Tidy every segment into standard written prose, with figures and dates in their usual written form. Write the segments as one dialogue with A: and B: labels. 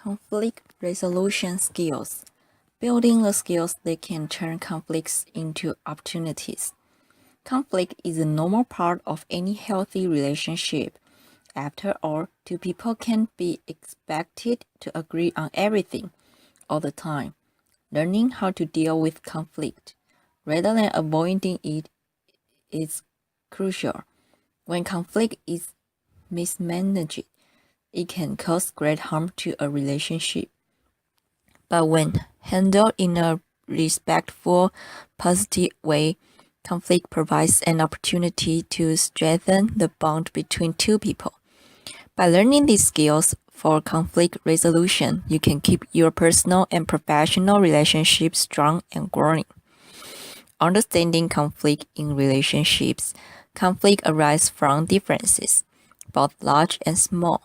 A: Conflict resolution skills. Building the skills that can turn conflicts into opportunities. Conflict is a normal part of any healthy relationship. After all, two people can't be expected to agree on everything all the time. Learning how to deal with conflict rather than avoiding it is crucial. When conflict is mismanaged, it can cause great harm to a relationship. But when handled in a respectful, positive way, conflict provides an opportunity to strengthen the bond between two people. By learning these skills for conflict resolution, you can keep your personal and professional relationships strong and growing. Understanding conflict in relationships. Conflict arises from differences, both large and small.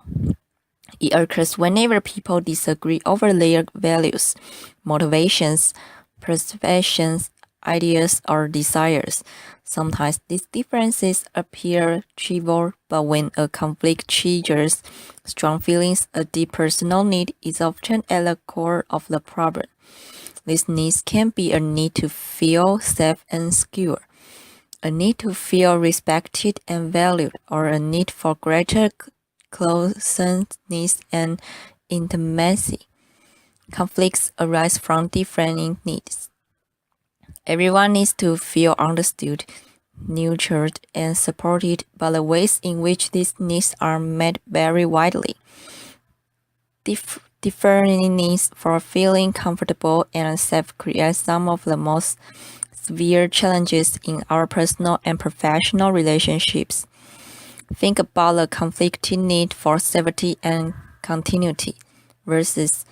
A: It occurs whenever people disagree over their values, motivations, perceptions, ideas, or desires. Sometimes these differences appear trivial, but when a conflict triggers strong feelings, a deep personal need is often at the core of the problem. These needs can be a need to feel safe and secure, a need to feel respected and valued, or a need for greater closeness and intimacy. Conflicts arise from different needs. Everyone needs to feel understood, nurtured, and supported, but the ways in which these needs are met vary widely. Differing needs for feeling comfortable and safe create some of the most severe challenges in our personal and professional relationships. Think about the conflicting need for safety and continuity versus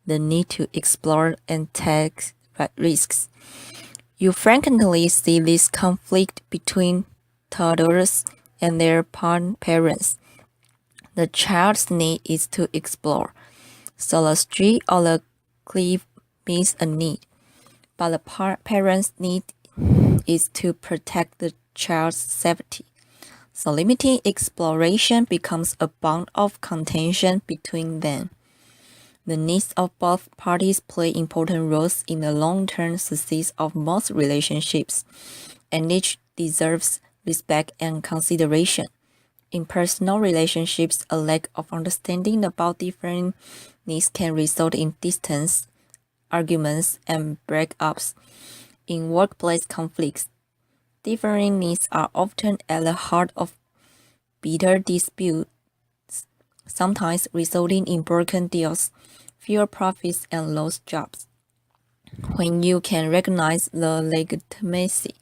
A: the need to explore and take risks. You frequently see this conflict between toddlers and their parents. The child's need is to explore, so the street or the cliff meets a need, but the parent's need is to protect the child's safety. So limiting exploration becomes a bond of contention between them. The needs of both parties play important roles in the long-term success of most relationships, and each deserves respect and consideration. In personal relationships, a lack of understanding about different needs can result in distance, arguments, and breakups. In workplace conflicts, differing needs are often at the heart of bitter disputes, sometimes resulting in broken deals, fewer profits, and lost jobs. When you can recognize the legitimacy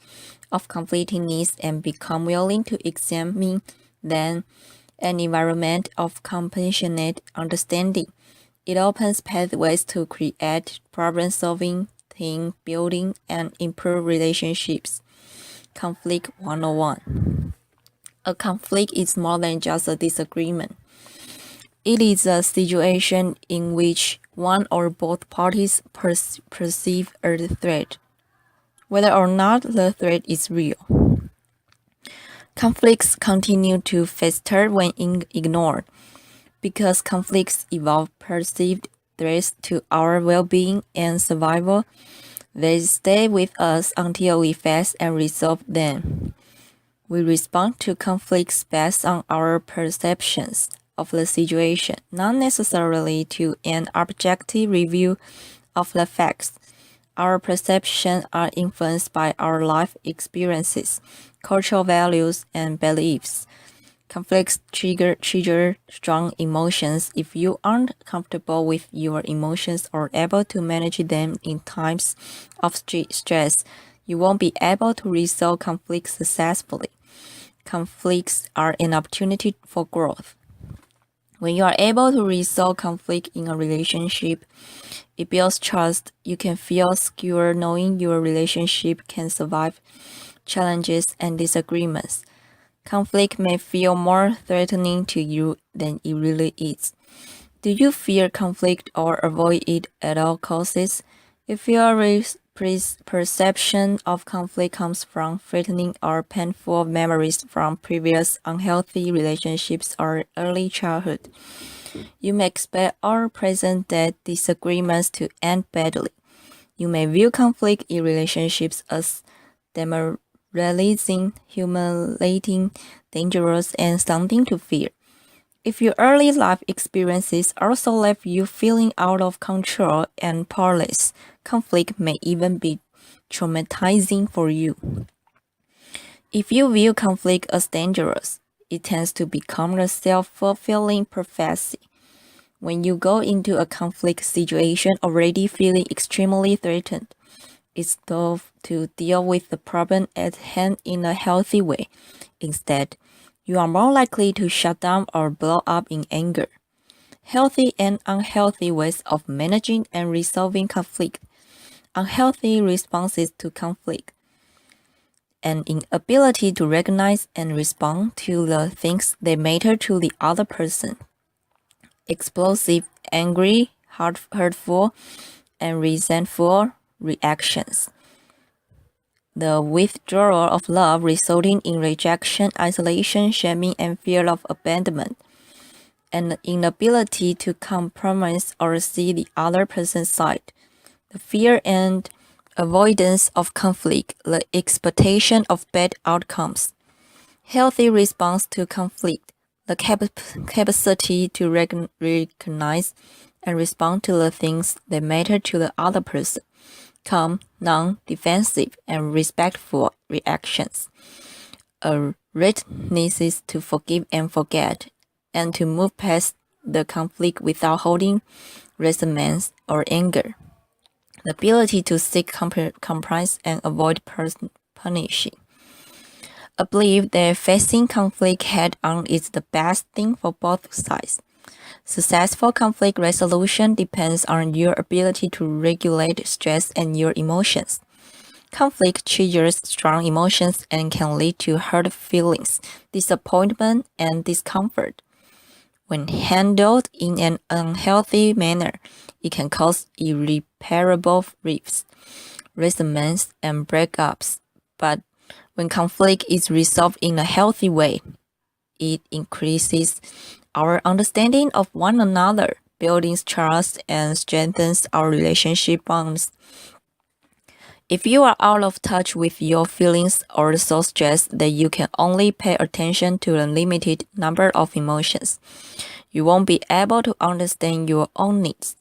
A: of conflicting needs and become willing to examine them, an environment of compassionate understanding, it opens pathways to create problem-solving, team building, and improve relationships. Conflict 101. A conflict is more than just a disagreement. It is a situation in which one or both parties perceive a threat, whether or not the threat is real. Conflicts continue to fester when ignored. Because conflicts involve perceived threats to our well-being and survival, they stay with us until we face and resolve them. We respond to conflicts based on our perceptions of the situation, not necessarily to an objective review of the facts. Our perceptions are influenced by our life experiences, cultural values, and beliefs. Conflicts trigger strong emotions. If you aren't comfortable with your emotions or able to manage them in times of stress, you won't be able to resolve conflicts successfully. Conflicts are an opportunity for growth. When you are able to resolve conflict in a relationship, it builds trust. You can feel secure knowing your relationship can survive challenges and disagreements. Conflict may feel more threatening to you than it really is. Do you fear conflict or avoid it at all costs? If your perception of conflict comes from threatening or painful memories from previous unhealthy relationships or early childhood, You may expect or present that disagreements to end badly. You may view conflict in relationships as demoralizing, humiliating, dangerous, and something to fear. If your early life experiences also left you feeling out of control and powerless, conflict may even be traumatizing for you. If you view conflict as dangerous, it tends to become a self-fulfilling prophecy. When you go into a conflict situation already feeling extremely threatened, it's tough to deal with the problem at hand in a healthy way. Instead, you are more likely to shut down or blow up in anger. Healthy and unhealthy ways of managing and resolving conflict. Unhealthy responses to conflict. An inability to recognize and respond to the things that matter to the other person. Explosive, angry, hurtful, and resentful reactions. The withdrawal of love resulting in rejection, isolation, shaming, and fear of abandonment. An inability to compromise or see the other person's side. The fear and avoidance of conflict, the expectation of bad outcomes. Healthy response to conflict, the capacity to recognize and respond to the things that matter to the other person. Calm, non-defensive, and respectful reactions. A readiness to forgive and forget, and to move past the conflict without holding resentment or anger. The ability to seek compromise and avoid punishing. A belief that facing conflict head-on is the best thing for both sides. Successful conflict resolution depends on your ability to regulate stress and your emotions. Conflict triggers strong emotions and can lead to hurt feelings, disappointment, and discomfort. When handled in an unhealthy manner, it can cause irreparable rifts, resentments, and breakups. But when conflict is resolved in a healthy way, it increases our understanding of one another, building trust, and strengthens our relationship bonds. If you are out of touch with your feelings or so stressed that you can only pay attention to a limited number of emotions, you won't be able to understand your own needs.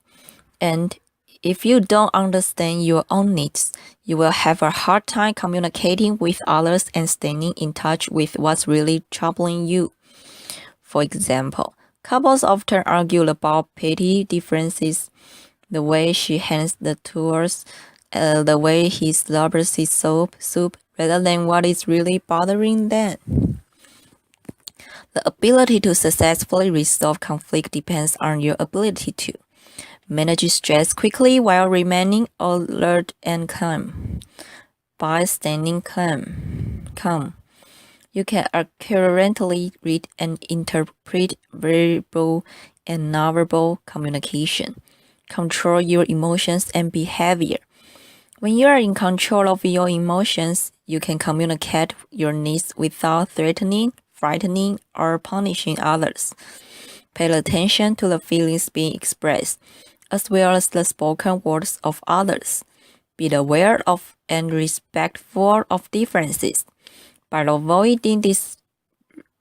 A: And if you don't understand your own needs, you will have a hard time communicating with others and staying in touch with what's really troubling you. For example, couples often argue about petty differences, the way she hands the tools, the way he slobbers his soup, rather than what is really bothering them. The ability to successfully resolve conflict depends on your ability to manage stress quickly while remaining alert and calm. By staying calm, you can accurately read and interpret verbal and nonverbal communication, control your emotions and behavior. When you are in control of your emotions, you can communicate your needs without threatening, frightening, or punishing others. Pay attention to the feelings being expressed, as well as the spoken words of others. Be aware of and respectful of differences. By avoiding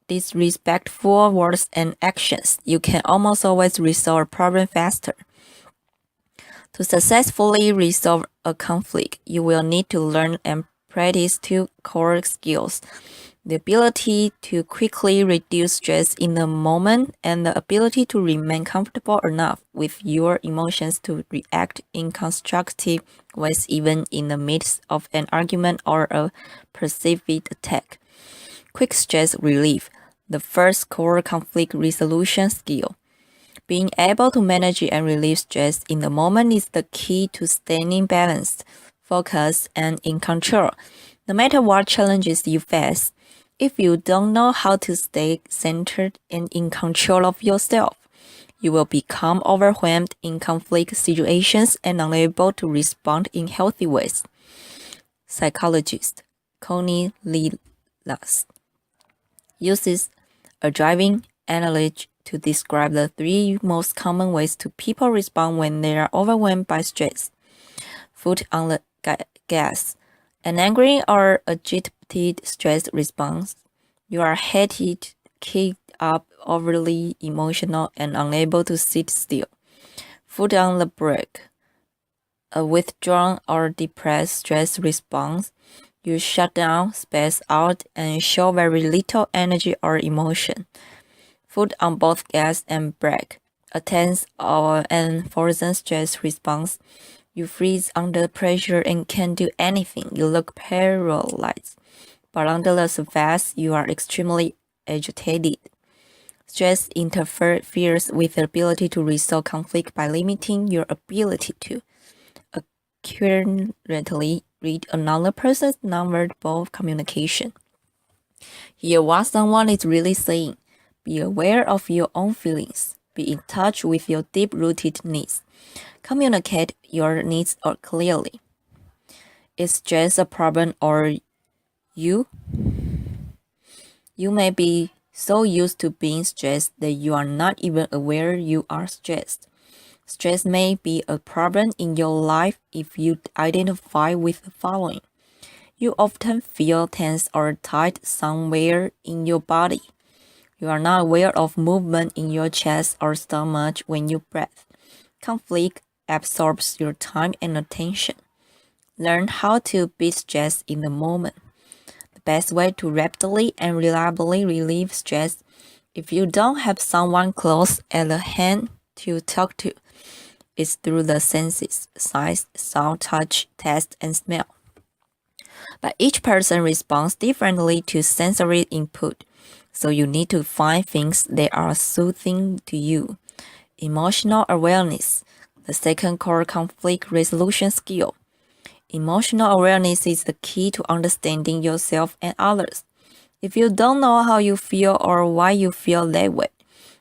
A: disrespectful words and actions, you can almost always resolve a problem faster. To successfully resolve a conflict, you will need to learn and practice two core skills: the ability to quickly reduce stress in the moment and the ability to remain comfortable enough with your emotions to react in constructive ways even in the midst of an argument or a perceived attack. Quick stress relief, the first core conflict resolution skill. Being able to manage and relieve stress in the moment is the key to staying balanced, focused, and in control, no matter what challenges you face. If you don't know how to stay centered and in control of yourself, you will become overwhelmed in conflict situations and unable to respond in healthy ways. Psychologist Connie Lilas uses a driving analogy to describe the 3 most common ways people respond when they are overwhelmed by stress. Foot on the gas. An angry or agitated stress response. You are heated, kicked up, overly emotional, and unable to sit still. Foot on the brake. A withdrawn or depressed stress response. You shut down, space out, and show very little energy or emotion. Foot on both gas and brake. A tense or an frozen stress response. You freeze under pressure and can't do anything. You look paralyzed. But under the surface, you are extremely agitated. Stress interferes with the ability to resolve conflict by limiting your ability to accurately read another person's nonverbal communication. Hear what someone is really saying. Be aware of your own feelings. Be in touch with your deep-rooted needs. Communicate your needs clearly. Is stress a problem or you? You may be so used to being stressed that you are not even aware you are stressed. Stress may be a problem in your life if you identify with the following. You often feel tense or tight somewhere in your body. You are not aware of movement in your chest or stomach when you breathe. Conflict absorbs your time and attention. Learn how to be stressed in the moment. The best way to rapidly and reliably relieve stress if you don't have someone close at hand to talk to is through the senses, sight, sound, touch, taste, and smell. But each person responds differently to sensory input, so you need to find things that are soothing to you. Emotional awareness, the second core conflict resolution skill. Emotional awareness is the key to understanding yourself and others. If you don't know how you feel or why you feel that way,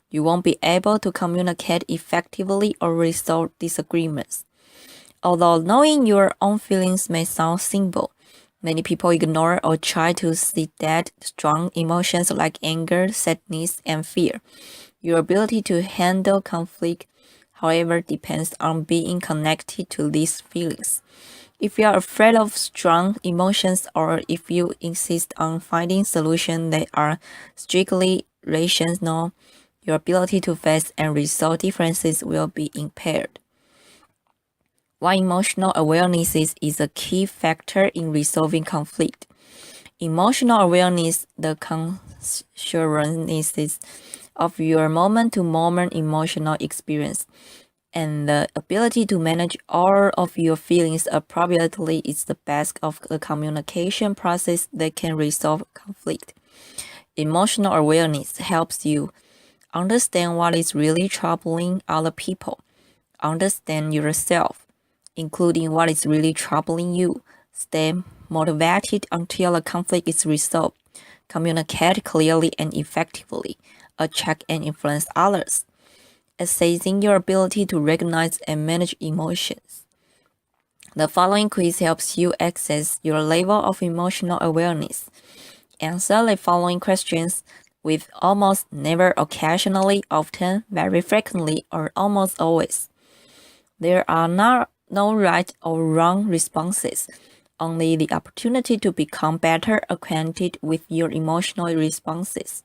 A: you won't be able to communicate effectively or resolve disagreements. Although knowing your own feelings may sound simple, many people ignore or try to see that strong emotions like anger, sadness, and fear. Your ability to handle conflict, however, depends on being connected to these feelings. If you are afraid of strong emotions or if you insist on finding solutions that are strictly rational, your ability to face and resolve differences will be impaired. Why emotional awareness is a key factor in resolving conflict. Emotional awareness, the consciousness of your moment-to-moment emotional experience, and the ability to manage all of your feelings appropriately is the best of the communication process that can resolve conflict. Emotional awareness helps you understand what is really troubling other people, understand yourself, including what is really troubling you, stay motivated until a conflict is resolved, communicate clearly and effectively, attract and influence others, assessing your ability to recognize and manage emotions. The following quiz helps you access your level of emotional awareness. Answer the following questions with almost never, occasionally, often, very frequently, or almost always. There are no right or wrong responses, only the opportunity to become better acquainted with your emotional responses.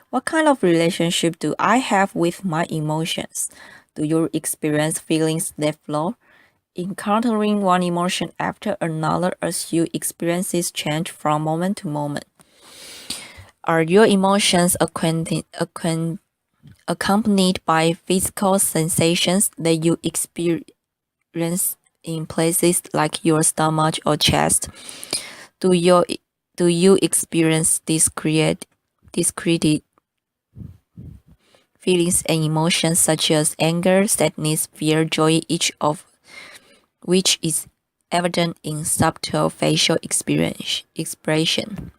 A: What kind of relationship do I have with my emotions? Do you experience feelings that flow, encountering one emotion after another as your experiences change from moment to moment? Are your emotions accompanied by physical sensations that you experience in places like your stomach or chest? Do you experience discrete feelings and emotions such as anger, sadness, fear, joy, each of which is evident in subtle facial expression?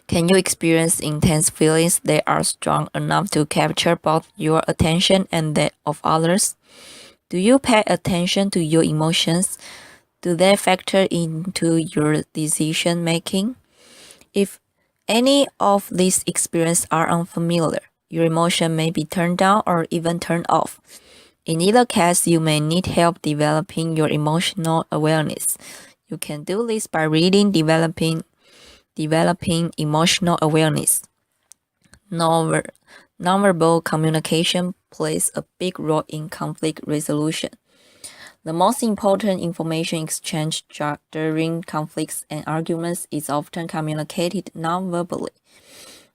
A: Can you experience intense feelings that are strong enough to capture both your attention and that of others? Do you pay attention to your emotions? Do they factor into your decision making? If any of these experiences are unfamiliar, Your emotion may be turned down or even turned off. In either case, you may need help developing your emotional awareness. You can do this by reading Developing Emotional Awareness. Nonverbal communication plays a big role in conflict resolution. The most important information exchange during conflicts and arguments is often communicated nonverbally.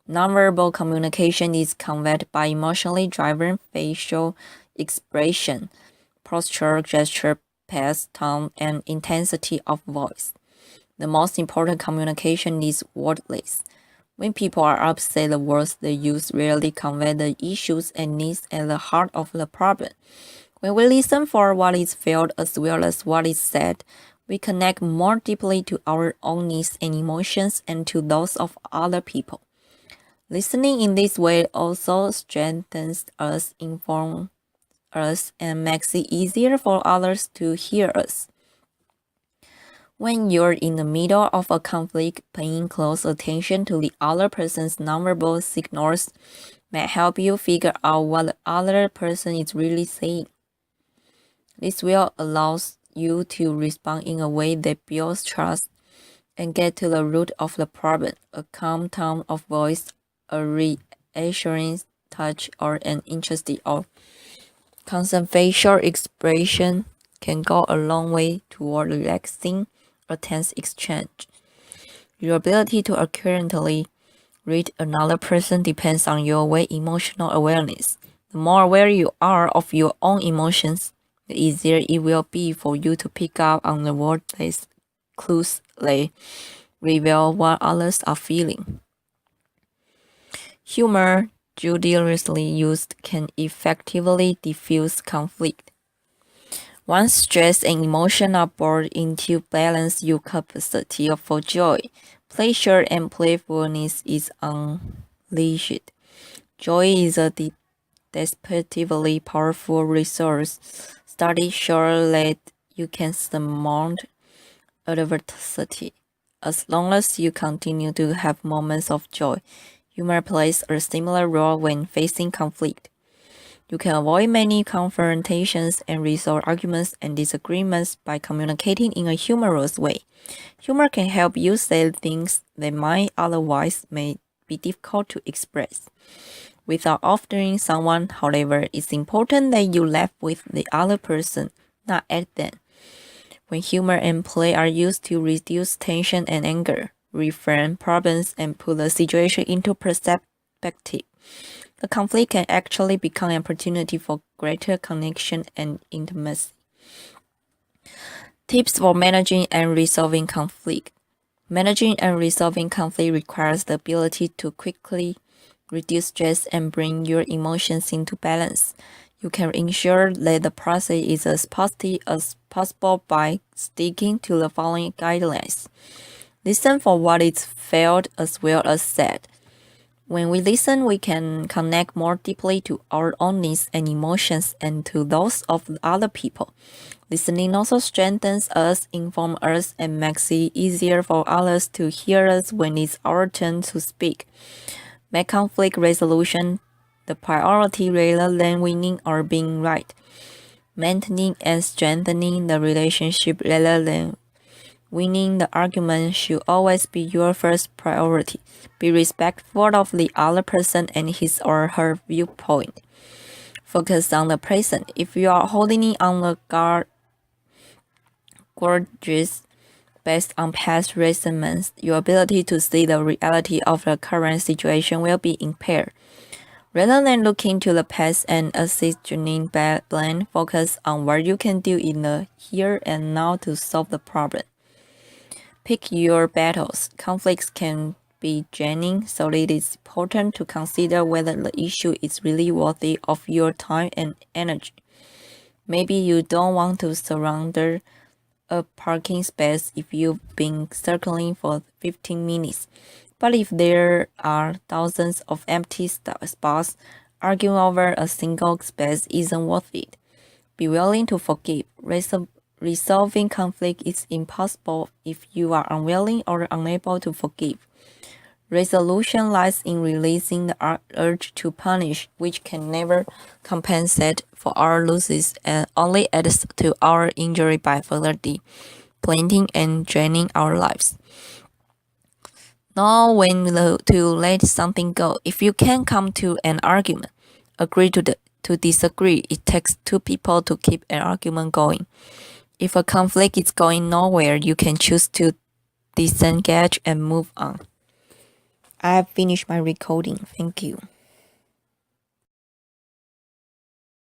A: Nonverbal communication is conveyed by emotionally driven facial expression, posture, gesture, pace, tone, and intensity of voice. The most important communication is wordless. When people are upset, the words they use rarely convey the issues and needs at the heart of the problem. When we listen for what is felt as well as what is said, we connect more deeply to our own needs and emotions and to those of other people. Listening in this way also strengthens us, informs us, and makes it easier for others to hear us. When you're in the middle of a conflict, paying close attention to the other person's nonverbal signals may help you figure out what the other person is really saying. This will allow you to respond in a way that builds trust and get to the root of the problem. A calm tone of voice, a reassuring touch, or an interested or constant facial expression can go a long way toward relaxing a tense exchange. Your ability to accurately read another person depends on your emotional awareness. The more aware you are of your own emotions, the easier it will be for you to pick up on the wordless clues they reveal what others are feeling. Humor, judiciously used, can effectively diffuse conflict. Once stress and emotion are brought into balance, your capacity for joy, pleasure, and playfulness is unleashed. Joy is a desperately powerful resource. Studies show that you can surmount adversity. As long as you continue to have moments of joy, humor plays a similar role when facing conflict. You can avoid many confrontations and resolve arguments and disagreements by communicating in a humorous way. Humor can help you say things that might otherwise may be difficult to express. Without offending someone, however, it's important that you laugh with the other person, not at them. When humor and play are used to reduce tension and anger, reframe problems, and put the situation into perspective, the conflict can actually become an opportunity for greater connection and intimacy. Tips for managing and resolving conflict. Managing and resolving conflict requires the ability to quickly reduce stress and bring your emotions into balance. You can ensure that the process is as positive as possible by sticking to the following guidelines. Listen for what is felt as well as said. When we listen, we can connect more deeply to our own needs and emotions and to those of other people. Listening also strengthens us, informs us, and makes it easier for others to hear us when it's our turn to speak. Make conflict resolution the priority rather than winning or being right. Maintaining and strengthening the relationship rather than winning the argument should always be your first priority. Be respectful of the other person and his or her viewpoint. Focus on the present. If you are holding on the grudges based on past resentments, your ability to see the reality of the current situation will be impaired. Rather than looking to the past and assigning blame, focus on what you can do in the here and now to solve the problem. Pick your battles. Conflicts can be draining, so it is important to consider whether the issue is really worthy of your time and energy. Maybe you don't want to surrender a parking space if you've been circling for 15 minutes. But if there are thousands of empty spots, arguing over a single space isn't worth it. Be willing to forgive. Resolving conflict is impossible if you are unwilling or unable to forgive. Resolution lies in releasing the urge to punish, which can never compensate for our losses and only adds to our injury by further depleting and draining our lives. Know when to let something go. If you can come to an argument, agree to disagree. It takes two people to keep an argument going. If a conflict is going nowhere, you can choose to disengage and move on. I have finished my recording. Thank you.